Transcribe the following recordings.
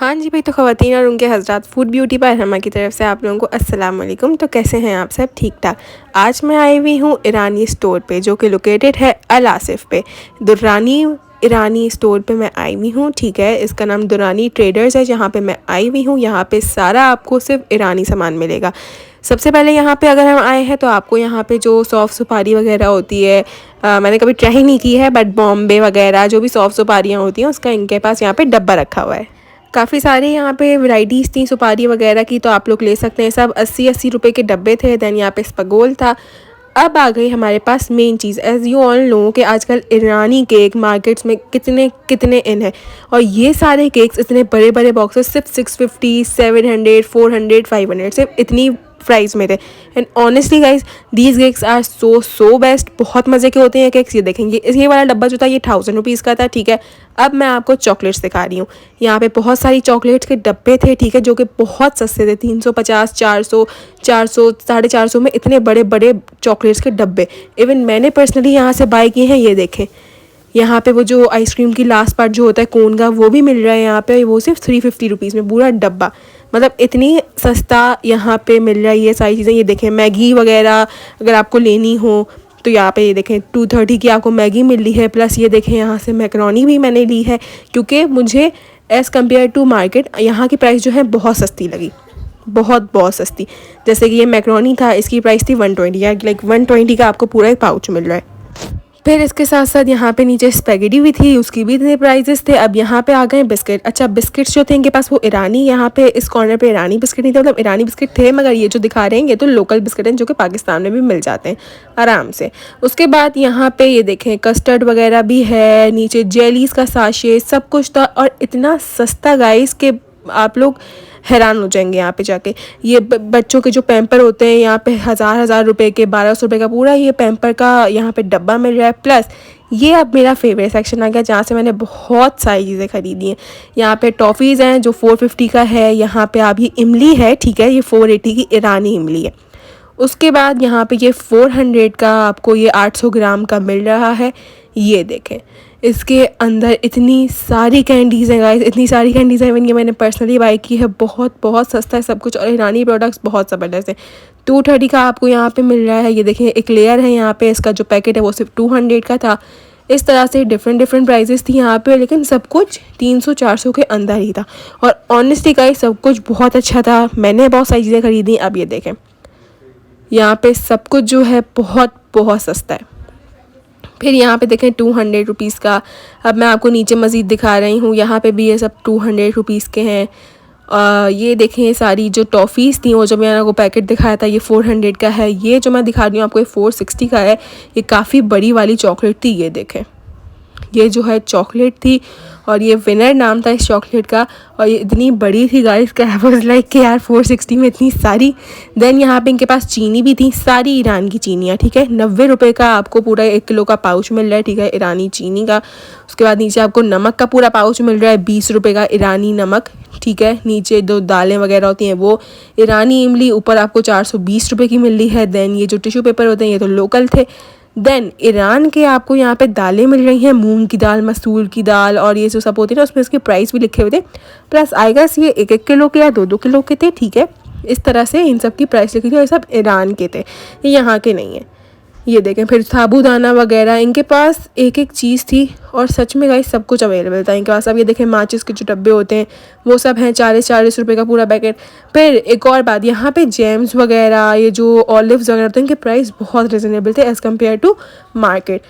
हाँ जी भाई, तो ख़वातीन और उनके हज़रात, फूड ब्यूटी बाय हमा की तरफ से आप लोगों को अस्सलाम वालेकुम। तो कैसे हैं आप सब? ठीक ठाक। आज मैं आई हुई हूँ ईरानी स्टोर पे, जो कि लोकेटेड है अल आसिफ पे। दुरानी ईरानी स्टोर पे मैं आई हुई हूँ, ठीक है। इसका नाम दुरानी ट्रेडर्स है, जहाँ पे मैं आई हुई हूँ। यहाँ पे सारा आपको सिर्फ ईरानी सामान मिलेगा। सबसे पहले यहाँ पे अगर हम आए हैं तो आपको यहाँ पे जो सॉफ़्ट सुपारी वगैरह होती है, मैंने कभी ट्राई नहीं की है, बट बॉम्बे वगैरह जो भी सॉफ़्ट सुपारियाँ होती हैं उसका इनके पास यहाँ पे डब्बा रखा हुआ है। काफ़ी सारे यहाँ पे वैराइटीज़ थी सुपारी वगैरह की, तो आप लोग ले सकते हैं। सब 80-80 रुपए के डब्बे थे। दैन यहाँ पे स्पगोल था। अब आ गई हमारे पास मेन चीज़। एज़ यू ऑल नो कि आजकल ईरानी केक मार्केट्स में कितने कितने इन है, और ये सारे केक्स इतने बड़े बड़े बॉक्सेस सिर्फ 650, 700, 400, 500 सिर्फ इतनी प्राइस में थे। And honestly guys, these cakes are so best. बहुत मज़े के होते हैं केक्स। ये देखेंगे, ये वाला डब्बा जो था ये 1000 रुपीज़ का था, ठीक है। अब मैं आपको चॉकलेट्स दिखा रही हूँ। यहाँ पे बहुत सारी चॉकलेट्स के डब्बे थे, ठीक है, जो कि बहुत सस्ते थे। 350, 400, 400, 450 में इतने बड़े बड़े चॉकलेट्स के डब्बे। इवन मैंने पर्सनली यहाँ से बाय किए हैं। ये देखें, यहाँ पे वो जो आइसक्रीम की लास्ट पार्ट जो होता है कोन का, वो भी मिल रहा है यहाँ पे। वो सिर्फ 350 रुपीज़ में पूरा डब्बा। मतलब इतनी सस्ता यहाँ पे मिल रहा है ये सारी चीज़ें। ये देखें, मैगी वगैरह अगर आपको लेनी हो तो यहाँ पे ये देखें 230 की आपको मैगी मिल रही है। प्लस ये देखें, यहाँ से मैकरोनी भी मैंने ली है, क्योंकि मुझे एज़ कम्पेयर टू मार्केट यहाँ की प्राइस जो है बहुत सस्ती लगी। बहुत बहुत सस्ती। जैसे कि ये मैकरोनी था, इसकी प्राइस थी 120, या लाइक 120 का आपको पूरा एक पाउच मिल रहा है। फिर इसके साथ साथ यहाँ पे नीचे स्पेगेटी भी थी, उसकी भी इतने प्राइजेस थे। अब यहाँ पे आ गए बिस्किट। अच्छा, बिस्किट्स जो थे इनके पास वो ईरानी, यहाँ पे इस कॉर्नर पे ईरानी बिस्किट नहीं थे, मतलब ईरानी बिस्किट थे, मगर ये जो दिखा रहे हैं ये तो लोकल बिस्किट हैं, जो कि पाकिस्तान में भी मिल जाते हैं आराम से। उसके बाद यहाँ पे ये देखें, कस्टर्ड वगैरह भी है, नीचे जेलीज का साशे, सब कुछ था। और इतना सस्ता गाइस के आप लोग हैरान हो जाएंगे यहाँ पे जाके। ये बच्चों के जो पैम्पर होते हैं यहाँ पे 1000 रुपए के, 1200 रुपए का पूरा ये पैम्पर का यहाँ पे डब्बा मिल रहा है। प्लस ये अब मेरा फेवरेट सेक्शन आ गया, जहाँ से मैंने बहुत सारी चीज़ें खरीदी हैं। यहाँ पे टॉफ़ीज़ हैं जो 450 का है। यहाँ पे आप ये इमली है, ठीक है, ये 480 की ईरानी इमली है। उसके बाद यहाँ पे ये 400 का आपको ये 800 ग्राम का मिल रहा है। ये देखें, इसके अंदर इतनी सारी कैंडीज़ हैं गाइस, इतनी सारी कैंडीज़ हैं। इवन ये मैंने पर्सनली बाई की है। बहुत बहुत सस्ता है सब कुछ, और ईरानी प्रोडक्ट्स बहुत ज़बरदस्त है। 230 का आपको यहाँ पे मिल रहा है। ये देखें, एक लेयर है यहाँ पे, इसका जो पैकेट है वो सिर्फ 200 का था। इस तरह से डिफरेंट डिफरेंट प्राइजेस थी यहाँ पे, लेकिन सब कुछ 300-400 के अंदर ही था। और ऑनेस्टली गाइस, सब कुछ बहुत अच्छा था। मैंने बहुत सारी चीज़ें खरीदी। अब ये देखें, यहाँ पे सब कुछ जो है बहुत बहुत सस्ता है। फिर यहाँ पे देखें 200 रुपीज़ का। अब मैं आपको नीचे मज़ीद दिखा रही हूँ, यहाँ पे भी ये सब 200 रुपीज़ के हैं। ये देखें, सारी जो टॉफ़ीज़ थी, वो जो मैंने आपको पैकेट दिखाया था ये 400 का है। ये जो मैं दिखा रही हूँ आपको ये 460 का है। ये काफ़ी बड़ी वाली चॉकलेट थी। ये देखें, ये जो है चॉकलेट थी, और ये विनर नाम था इस चॉकलेट का। और ये इतनी बड़ी थी गाइस का आई वाज लाइक कि यार 460 में इतनी सारी। देन यहाँ पे इनके पास चीनी भी थी, सारी ईरान की चीनियाँ, ठीक है। 90 रुपए का आपको पूरा 1 किलो का पाउच मिल रहा है, ठीक है, ईरानी चीनी का। उसके बाद नीचे आपको नमक का पूरा पाउच मिल रहा है, 20 रुपये का ईरानी नमक, ठीक है। नीचे दो दालें वगैरह होती हैं वो ईरानी इमली ऊपर आपको 420 रुपये की मिल रही है। देन ये जो टिश्यू पेपर होते हैं ये तो लोकल थे। देन ईरान के आपको यहाँ पे दालें मिल रही हैं, मूंग की दाल, मसूर की दाल, और ये जो सब होती है ना, उसमें इसके प्राइस भी लिखे हुए थे। प्लस आई गेस ये 1-1 किलो के या 2-2 किलो के थे, ठीक है। इस तरह से इन सब की प्राइस लिखी थी, और ये सब ईरान के थे, ये यहाँ के नहीं है। ये देखें, फिर साबूदाना वगैरह इनके पास एक एक चीज़ थी, और सच में गाइस सब कुछ अवेलेबल था इनके पास। अब ये देखें, माचिस के जो डब्बे होते हैं वो सब हैं 40-40 रुपये का पूरा पैकेट। फिर एक और बात, यहाँ पे जैम्स वगैरह, ये जो ऑलिव्स वगैरह होते हैं, इनके प्राइस बहुत रिजनेबल थे as compare to market.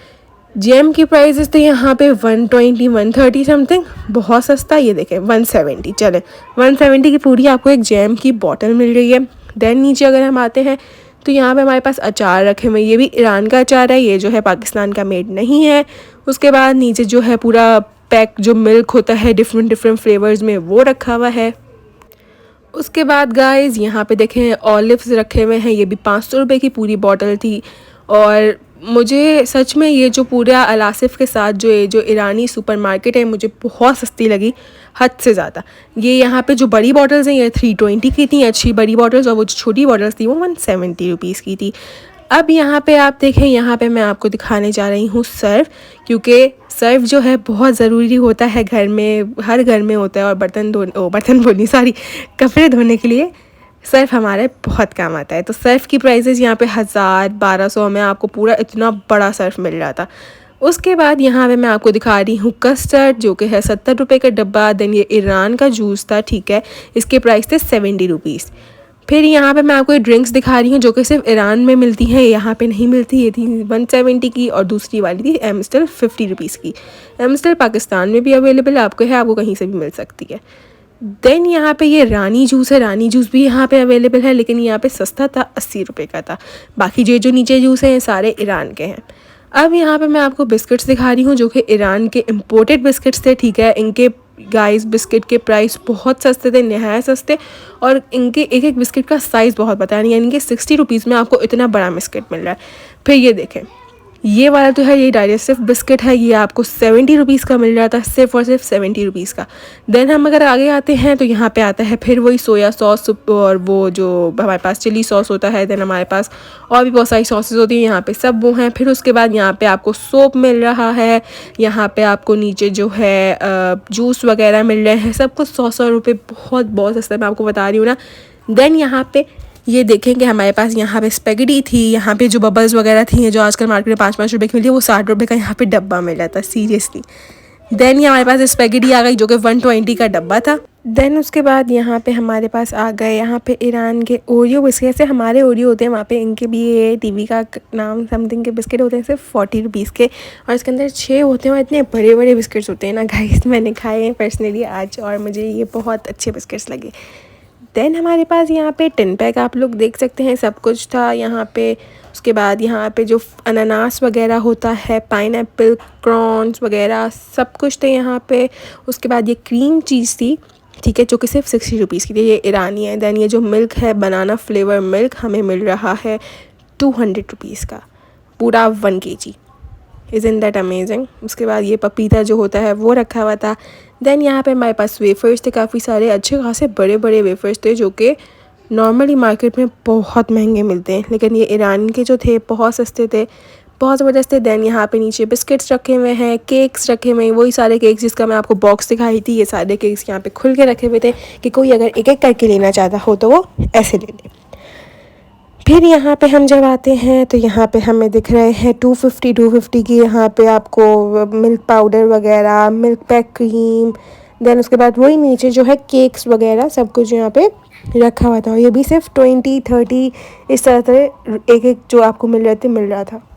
Jam की प्राइसेस थे यहाँ पे 120, 130 समथिंग, बहुत सस्ता। ये देखें 170, चले 170 की पूरी आपको एक जैम की बॉटल मिल रही है। देन नीचे अगर हम आते हैं तो यहाँ पे हमारे पास अचार रखे हुए, ये भी ईरान का अचार है, ये जो है पाकिस्तान का मेड नहीं है। उसके बाद नीचे जो है पूरा पैक जो मिल्क होता है डिफरेंट डिफरेंट फ्लेवर्स में, वो रखा हुआ है। उसके बाद गाइस यहाँ पे देखें ऑलिव्स रखे हुए हैं, ये भी 500 रुपये की पूरी बॉटल थी। और मुझे सच में ये जो पूरा अल आसिफ के साथ जो ईरानी सुपरमार्केट है, मुझे बहुत सस्ती लगी, हद से ज़्यादा। ये यहाँ पे जो बड़ी बॉटल्स हैं ये 320 की थी, अच्छी बड़ी बॉटल्स, और वो जो छोटी बॉटल्स थी वो 170 रुपीज़ की थी। अब यहाँ पे आप देखें, यहाँ पे मैं आपको दिखाने जा रही हूँ सर्फ, क्योंकि सर्फ जो है बहुत ज़रूरी होता है घर में, हर घर में होता है। और बर्तन बोलनी सॉरी, कपड़े धोने के लिए सर्फ हमारे बहुत काम आता है। तो सर्फ की प्राइसेस यहाँ पे 1000-1200 में आपको पूरा इतना बड़ा सर्फ मिल रहा था। उसके बाद यहाँ पे मैं आपको दिखा रही हूँ कस्टर्ड, जो कि है 70 रुपये का डब्बा। देन ये ईरान का जूस था, ठीक है, इसके प्राइस थे 70 रुपीज़। फिर यहाँ पे मैं आपको ये ड्रिंक्स दिखा रही हूँ जो कि सिर्फ ईरान में मिलती हैं, यहाँ पे नहीं मिलती। ये थी 170 की और दूसरी वाली थी एमस्टल 50 रुपीज़ की। एमस्टल पाकिस्तान में भी अवेलेबल आपको है, आपको कहीं से भी मिल सकती है। देन यहाँ पे ये रानी जूस है, रानी जूस भी यहाँ पे अवेलेबल है, लेकिन यहाँ पे सस्ता था, 80 रुपये का था। बाकी जो नीचे जूस हैं ये सारे ईरान के हैं। अब यहाँ पे मैं आपको बिस्किट्स दिखा रही हूँ जो कि ईरान के इम्पोर्टेड बिस्किट्स थे, ठीक है। इनके गाइस बिस्किट के प्राइस बहुत सस्ते थे, नहायत सस्ते। और इनके एक एक बिस्किट का साइज़ बहुत बता रही है, यानी कि 60 रुपीज़ में आपको इतना बड़ा बिस्किट मिल रहा है। फिर ये देखें, ये वाला तो है, ये डाइजेस्टिव बिस्किट है, ये आपको 70 रुपीज़ का मिल रहा था, सिर्फ और सिर्फ 70 रुपीज़ का। देन हम अगर आगे आते हैं तो यहाँ पे आता है फिर वही सोया सॉस और वो जो हमारे पास चिली सॉस होता है। देन हमारे पास और भी बहुत सारी सॉसेज होती हैं, यहाँ पे सब वो हैं। फिर उसके बाद यहाँ पे आपको सोप मिल रहा है, यहाँ पे आपको नीचे जो है जूस वगैरह मिल रहे हैं, सब कुछ 100 रुपये, बहुत बहुत सस्ता, मैं आपको बता रही हूँ ना। देन यहाँ पे ये देखें कि हमारे पास यहाँ पे स्पेगेटी थी, यहाँ पे जो बबल्स वगैरह थी जो आजकल मार्केट में 5-5 रुपये की मिलती है, वो 60 रुपये का यहाँ पे डब्बा मिल रहा था, सीरियसली। देन ये हमारे पास स्पेगेटी आ गई जो कि 120 का डब्बा था। देन उसके बाद यहाँ पे हमारे पास आ गए यहाँ पे ईरान के ओरियो बिस्किट। से हमारे ओरियो होते हैं, वहाँ पे इनके भी ये टीवी का नाम समथिंग के बिस्किट होते हैं, सिर्फ 40 रुपीज़ के, और इसके अंदर 6 होते हैं और इतने बड़े बड़े बिस्किट्स होते हैं ना गाइस। मैंने खाए हैं पर्सनली आज और मुझे ये बहुत अच्छे बिस्किट्स लगे। देन हमारे पास यहाँ पे 10 पैक आप लोग देख सकते हैं, सब कुछ था यहाँ पे। उसके बाद यहाँ पे जो अनानास वगैरह होता है, पाइनएप्पल, क्रॉन्स वगैरह सब कुछ थे यहाँ पे। उसके बाद ये क्रीम चीज़ थी, ठीक है, जो कि सिर्फ 60 रुपीज़ की थी, ये ईरानी है। दैन ये जो मिल्क है, बनाना फ्लेवर मिल्क, हमें मिल रहा है 200 रुपीज़ का, पूरा 1 kg। Isn't that amazing. उसके बाद ये पपीता जो होता है वो रखा हुआ था। देन यहाँ पे हमारे पास वेफर्स थे, काफ़ी सारे अच्छे खासे बड़े बड़े वेफर्स थे जो कि नॉर्मली मार्केट में बहुत महंगे मिलते हैं, लेकिन ये ईरान के जो थे बहुत सस्ते थे, बहुत ज़बरदस्त थे। देन यहाँ पे नीचे बिस्किट्स रखे हुए हैं, केक्स रखे हुए हैं, वही सारे केक्स जिसका मैं आपको बॉक्स दिखाई थी। ये सारे केक्स यहाँ पे खुल के रखे हुए थे कि कोई अगर एक एक करके लेना चाहता हो तो वो ऐसे ले ले। फिर यहाँ पे हम जब आते हैं तो यहाँ पे हमें दिख रहे हैं 250 की यहाँ पे आपको मिल्क पाउडर वगैरह, मिल्क पैक क्रीम। देन उसके बाद वही नीचे जो है केक्स वगैरह सब कुछ यहाँ पे रखा हुआ था, और ये भी सिर्फ 20-30 इस तरह से एक एक जो आपको मिल रहा था।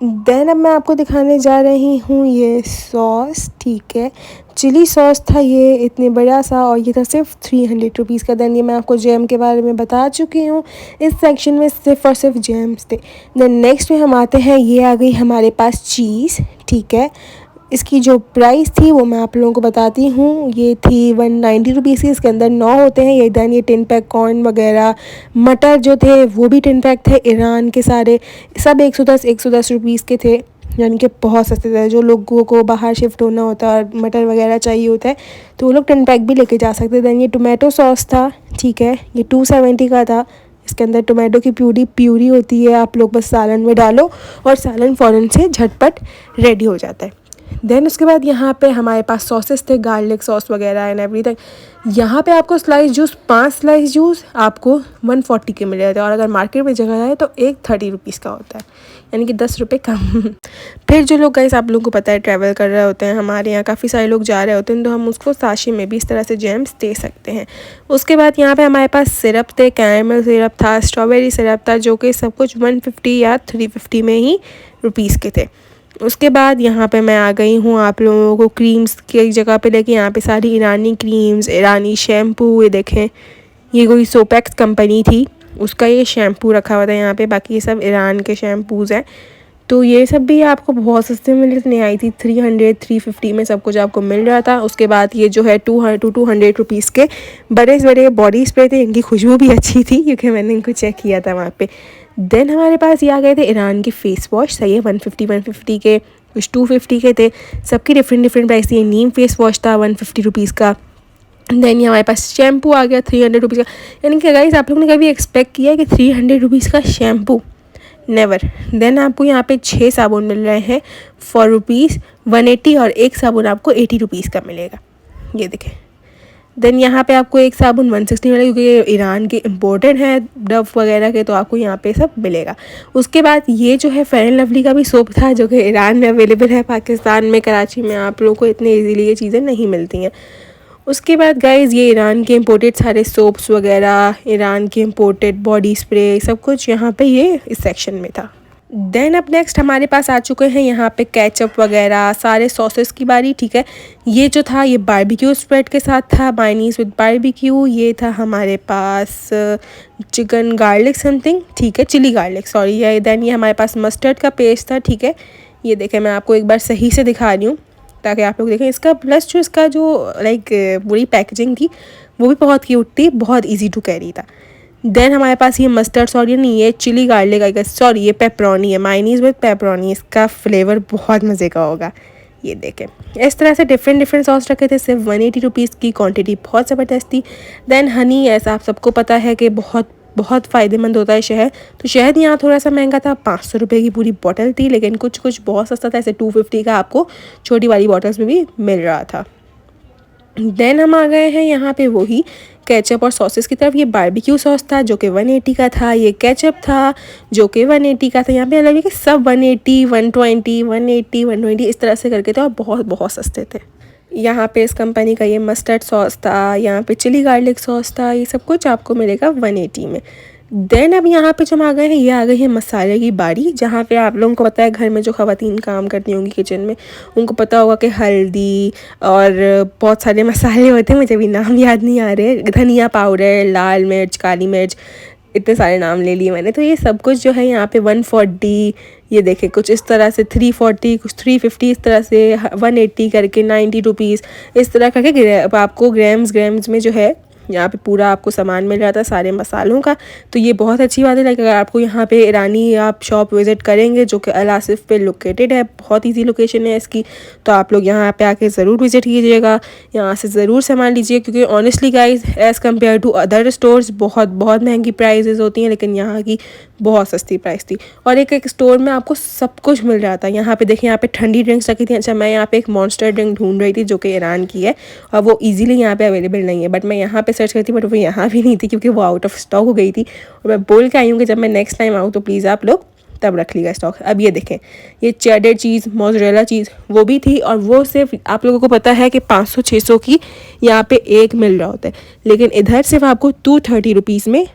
देन अब मैं आपको दिखाने जा रही हूँ ये सॉस, ठीक है, चिली सॉस था ये इतने बड़ा सा, और ये था सिर्फ 300 रुपीज़ का। देन ये मैं आपको जैम के बारे में बता चुकी हूँ, इस सेक्शन में सिर्फ और सिर्फ जैम्स थे। देन नेक्स्ट में हम आते हैं, ये आ गई हमारे पास चीज़, ठीक है। इसकी जो प्राइस थी वो मैं आप लोगों को बताती हूँ, ये थी 190 रुपीज़ की। इसके अंदर 9 होते हैं ये। देन ये 10 पैक कॉर्न वगैरह, मटर जो थे वो भी 10 पैक थे, ईरान के सारे, सब 110 रुपीज़ के थे, यानी कि बहुत सस्ते थे। जो लोगों को बाहर शिफ्ट होना होता है और मटर वगैरह चाहिए होता है तो वो लोग 10 पैक भी लेके जा सकते हैं। देन ये टोमेटो सॉस था, ठीक है, ये 270 का था। इसके अंदर टोमेटो की प्यूरी होती है, आप लोग बस सालन में डालो और सालन फ़ौरन से झटपट रेडी हो जाता है। देन उसके बाद यहाँ पे हमारे पास सॉसेस थे, गार्लिक सॉस वगैरह एंड एवरीथिंग। यहाँ पे आपको स्लाइस जूस, 5 स्लाइस जूस आपको 140 के मिल जाते हैं, और अगर मार्केट में जगह है तो एक 30 रुपीज़ का होता है, यानी कि 10 रुपये कम। फिर जो लोग गाइस आप लोगों को पता है ट्रैवल कर रहे होते हैं, हमारे यहाँ काफ़ी सारे लोग जा रहे होते हैं, तो हम उसको साशे में भी इस तरह से जैम्स दे सकते हैं। उसके बाद यहाँ पे हमारे पास सिरप थे, कैरमल सिरप था, स्ट्रॉबेरी सिरप था, जो कि सब कुछ 150 या 350 में ही रुपीज़ के थे। उसके बाद यहाँ पे मैं आ गई हूँ आप लोगों को क्रीम्स की जगह पे लेके। यहाँ पे सारी ईरानी क्रीम्स, ईरानी शैम्पू, ये देखें, ये कोई सोपेक्स कंपनी थी उसका ये शैम्पू रखा हुआ था यहाँ पे। बाकी ये सब ईरान के शैम्पूज़ हैं, तो ये सब भी आपको बहुत सस्ते में मिलने आई थी, 300-350 में सब कुछ आपको मिल रहा था। उसके बाद ये जो है 200 रुपीज़ के बड़े बड़े बॉडी स्प्रे थे, इनकी खुशबू भी अच्छी थी क्योंकि मैंने इनको चेक किया था वहाँ पे। देन हमारे पास ये आ गए थे ईरान के फेस वॉश, सही है, 150 के, कुछ 250 के थे, सबकी डिफरेंट प्राइस थी। नीम फेस वॉश था 150 रुपीज़ का। देन ये हमारे पास शैम्पू आ गया 300 रुपीज़ का। यानी कि गाइस आप लोगों ने कभी एक्सपेक्ट किया कि 300 रुपीज़ का शैम्पू नेवर। देन आपको यहाँ पे 6 साबुन मिल रहे हैं फॉर ₹180 और एक साबुन आपको ₹80 का मिलेगा, ये देखें। देन यहाँ पे आपको एक साबुन 160 मिलेगा, क्योंकि ये ईरान के इम्पोर्टेड है डव वगैरह के, तो आपको यहाँ पे सब मिलेगा। उसके बाद ये जो है फेयर एंड लवली का भी सोप था, जो कि ईरान में अवेलेबल है, पाकिस्तान में कराची में आप लोगों को इतने इजीली ये चीज़ें नहीं मिलती हैं। उसके बाद गाइज़ ये ईरान के इम्पोर्टेड सारे सोप्स वगैरह, ईरान के इम्पोर्टेड बॉडी स्प्रे, सब कुछ यहाँ पे ये इस सेक्शन में था। देन अब नेक्स्ट हमारे पास आ चुके हैं यहाँ पे केचप वगैरह, सारे सॉसेस की बारी, ठीक है। ये जो था ये बारबेक्यू स्प्रेड के साथ था, मायनीज़ विद बारबेक्यू। ये था हमारे पास चिकन गार्लिक समथिंग, ठीक है, चिली गार्लिक सॉरी। ये देन ये हमारे पास मस्टर्ड का पेस्ट था, ठीक है। ये देखें, मैं आपको एक बार सही से दिखा रही हूँ ताकि आप लोग देखें इसका, प्लस जो इसका जो लाइक पूरी पैकेजिंग थी वो भी बहुत क्यूट थी, बहुत ईजी टू कैरी था। देन हमारे पास ये मस्टर्ड सॉरी नहीं, ये chilli garlic I guess, sorry ये पेपरोनी है, मायनीज़ विद पेपरोनी। इसका फ्लेवर बहुत मज़े का होगा, ये देखें। इस तरह से डिफरेंट सॉस रखे थे, सिर्फ ₹180 की क्वांटिटी, बहुत ज़बरदस्त थी। देन हनी, ऐसा आप सबको पता है कि बहुत फ़ायदेमंद होता है शहद, तो शहद यहाँ थोड़ा सा महंगा था, ₹500 की पूरी बॉटल थी, लेकिन कुछ बहुत सस्ता था, ऐसे 250 का आपको छोटी वाली बॉटल्स में भी मिल रहा था। देन हम आ गए हैं यहाँ पे वही केचप और सॉसेस की तरफ। ये बारबेक्यू सॉस था जो कि 180 का था, ये केचप था जो कि 180 का था। यहाँ पे अलग है कि सब 180, 120, 180, 120 इस तरह से करके थे और बहुत सस्ते थे। यहाँ पे इस कंपनी का ये मस्टर्ड सॉस था, यहाँ पे चिली गार्लिक सॉस था, ये सब कुछ आपको मिलेगा 180 में। देन अब यहाँ पे जो हम आ गए हैं, ये आ गई है मसाले की बारी, जहाँ पे आप लोगों को पता है घर में जो ख़वातीन काम करती होंगी किचन में, उनको पता होगा कि हल्दी और बहुत सारे मसाले होते हैं, मुझे भी नाम याद नहीं आ रहे, धनिया पाउडर, लाल मिर्च, काली मिर्च, इतने सारे नाम ले लिए मैंने। तो ये सब कुछ जो है यहाँ पे 140, ये देखें कुछ इस तरह से 340, कुछ 350, इस तरह से 180 करके ₹90, इस तरह करके आपको ग्राम्स में जो है यहाँ पे पूरा आपको सामान मिल रहा था सारे मसालों का। तो ये बहुत अच्छी बात है। लाइक अगर आपको यहाँ पे ईरानी आप शॉप विज़िट करेंगे जो कि अल आसिफ पे लोकेटेड है, बहुत इजी लोकेशन है इसकी, तो आप लोग यहाँ पे आके ज़रूर विज़िट कीजिएगा, यहाँ से ज़रूर सामान लीजिए, क्योंकि honestly guys as compare to other stores बहुत महंगी प्राइजेज़ होती हैं, लेकिन यहाँ की बहुत सस्ती प्राइस थी। और एक स्टोर में आपको सब कुछ मिल रहा था। यहाँ पे देखिए, यहाँ पे ठंडी ड्रिंक्स रखी थी। अच्छा, मैं यहाँ पे एक मॉन्स्टर ड्रिंक ढूंढ रही थी जो कि ईरान की है और वो इजीली यहाँ पे अवेलेबल नहीं है, बट मैं यहाँ पे सर्च करती, बट वो यहाँ भी नहीं थी क्योंकि वो आउट ऑफ स्टॉक हो गई थी। और मैं बोल के आई हूँ कि जब मैं नेक्स्ट टाइम आऊँ तो प्लीज़ आप लोग तब रख लीजिएगा स्टॉक। अब ये देखें, ये चेडर चीज़, मोज़रेला चीज़ वो भी थी, और वो सिर्फ आप लोगों को पता है कि 500-600 की यहाँ पे एक मिल रहा होता है, लेकिन इधर सिर्फ आपको ₹230 में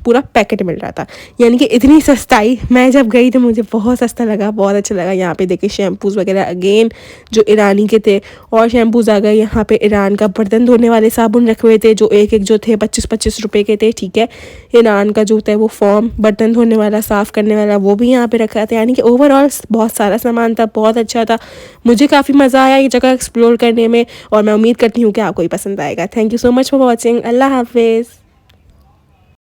पूरा पैकेट मिल रहा था। यानी कि इतनी सस्ताई, मैं जब गई तो मुझे बहुत सस्ता लगा, बहुत अच्छा लगा। यहाँ पे देखिए शैम्पूज़ वगैरह अगेन जो ईरानी के थे, और शैम्पूज़ आ गए। यहाँ पे ईरान का बर्तन धोने वाले साबुन रखे हुए थे जो एक जो थे 25-25 रुपए के थे, ठीक है। ईरान का जो होता है वो फॉर्म बर्तन धोने वाला, साफ़ करने वाला, वो भी यहाँ पे रखा था। यानी कि ओवरऑल बहुत सारा सामान था, बहुत अच्छा था। मुझे काफ़ी मज़ा आया ये जगह एक्सप्लोर करने में, और मैं उम्मीद करती हूँ कि आपको ही पसंद आएगा। Thank you so much for watching. अल्लाह हाफिज़।